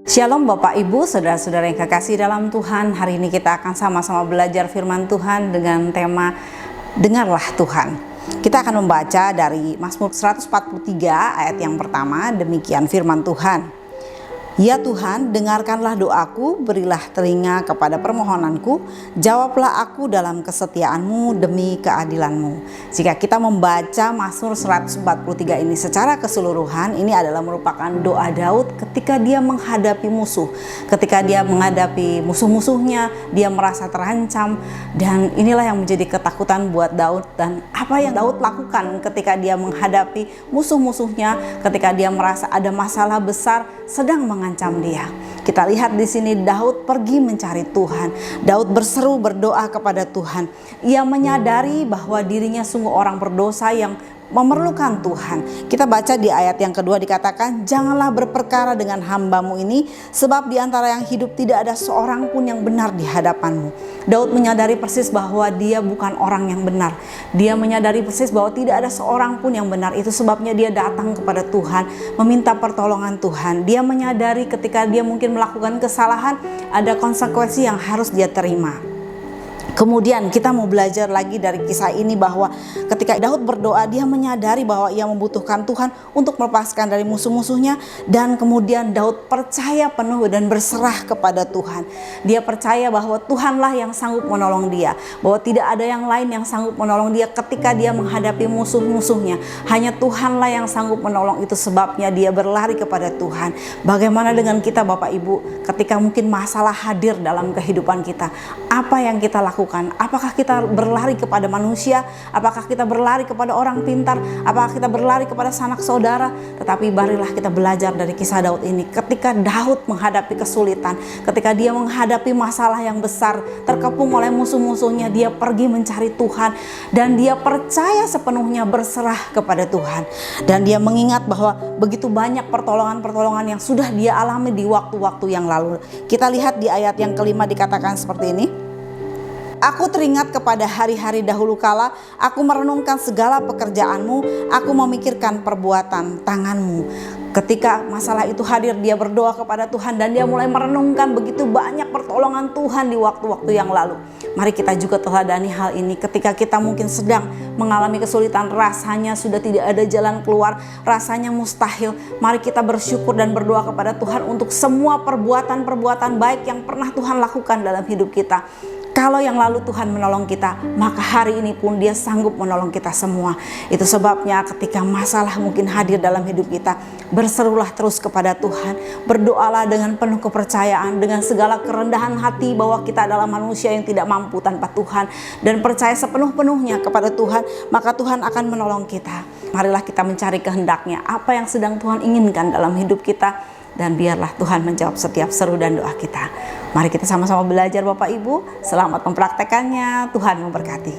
Shalom Bapak Ibu, saudara-saudara yang kekasih dalam Tuhan. Hari ini kita akan sama-sama belajar firman Tuhan dengan tema Dengarlah Tuhan. Kita akan membaca dari Mazmur 143 ayat yang pertama. Demikian firman Tuhan. Ya Tuhan, dengarkanlah doaku, berilah telinga kepada permohonanku, jawablah aku dalam kesetiaan-Mu demi keadilan-Mu. Jika kita membaca Mazmur 143 ini secara keseluruhan, ini adalah merupakan doa Daud ketika dia menghadapi musuh. Ketika dia menghadapi musuh-musuhnya, dia merasa terancam, dan inilah yang menjadi ketakutan buat Daud. Dan apa yang Daud lakukan ketika dia menghadapi musuh-musuhnya, ketika dia merasa ada masalah besar sedang mengancam dia. Kita lihat di sini Daud pergi mencari Tuhan. Daud berseru berdoa kepada Tuhan. Ia menyadari bahwa dirinya sungguh orang berdosa yang memerlukan Tuhan. Kita baca di ayat yang kedua dikatakan, janganlah berperkara dengan hamba-Mu ini, sebab di antara yang hidup tidak ada seorang pun yang benar di hadapan-Mu. Daud menyadari persis bahwa dia bukan orang yang benar. Dia menyadari persis bahwa tidak ada seorang pun yang benar. Itu sebabnya dia datang kepada Tuhan, meminta pertolongan Tuhan. Dia menyadari ketika dia mungkin melakukan kesalahan, ada konsekuensi yang harus dia terima. Kemudian kita mau belajar lagi dari kisah ini bahwa ketika Daud berdoa, dia menyadari bahwa ia membutuhkan Tuhan untuk melepaskan dari musuh-musuhnya. Dan kemudian Daud percaya penuh dan berserah kepada Tuhan. Dia percaya bahwa Tuhanlah yang sanggup menolong dia, bahwa tidak ada yang lain yang sanggup menolong dia ketika dia menghadapi musuh-musuhnya. Hanya Tuhanlah yang sanggup menolong. Itu sebabnya dia berlari kepada Tuhan. Bagaimana dengan kita Bapak Ibu, ketika mungkin masalah hadir dalam kehidupan kita, apa yang kita lakukan? Apakah kita berlari kepada manusia? Apakah kita berlari kepada orang pintar? Apakah kita berlari kepada sanak saudara? Tetapi marilah kita belajar dari kisah Daud ini. Ketika Daud menghadapi kesulitan, ketika dia menghadapi masalah yang besar, terkepung oleh musuh-musuhnya, dia pergi mencari Tuhan. Dan dia percaya sepenuhnya berserah kepada Tuhan. Dan dia mengingat bahwa begitu banyak pertolongan-pertolongan yang sudah dia alami di waktu-waktu yang lalu. Kita lihat di ayat yang kelima dikatakan seperti ini. Aku teringat kepada hari-hari dahulu kala, aku merenungkan segala pekerjaan-Mu, aku memikirkan perbuatan tangan-Mu. Ketika masalah itu hadir, dia berdoa kepada Tuhan dan dia mulai merenungkan begitu banyak pertolongan Tuhan di waktu-waktu yang lalu. Mari kita juga teladani hal ini ketika kita mungkin sedang mengalami kesulitan, rasanya sudah tidak ada jalan keluar, rasanya mustahil. Mari kita bersyukur dan berdoa kepada Tuhan untuk semua perbuatan-perbuatan baik yang pernah Tuhan lakukan dalam hidup kita. Kalau yang lalu Tuhan menolong kita, maka hari ini pun Dia sanggup menolong kita semua. Itu sebabnya ketika masalah mungkin hadir dalam hidup kita, berserulah terus kepada Tuhan. Berdoalah dengan penuh kepercayaan, dengan segala kerendahan hati bahwa kita adalah manusia yang tidak mampu tanpa Tuhan. Dan percaya sepenuh-penuhnya kepada Tuhan, maka Tuhan akan menolong kita. Marilah kita mencari kehendak-Nya, apa yang sedang Tuhan inginkan dalam hidup kita. Dan biarlah Tuhan menjawab setiap seru dan doa kita. Mari kita sama-sama belajar Bapak Ibu. Selamat mempraktekannya. Tuhan memberkati.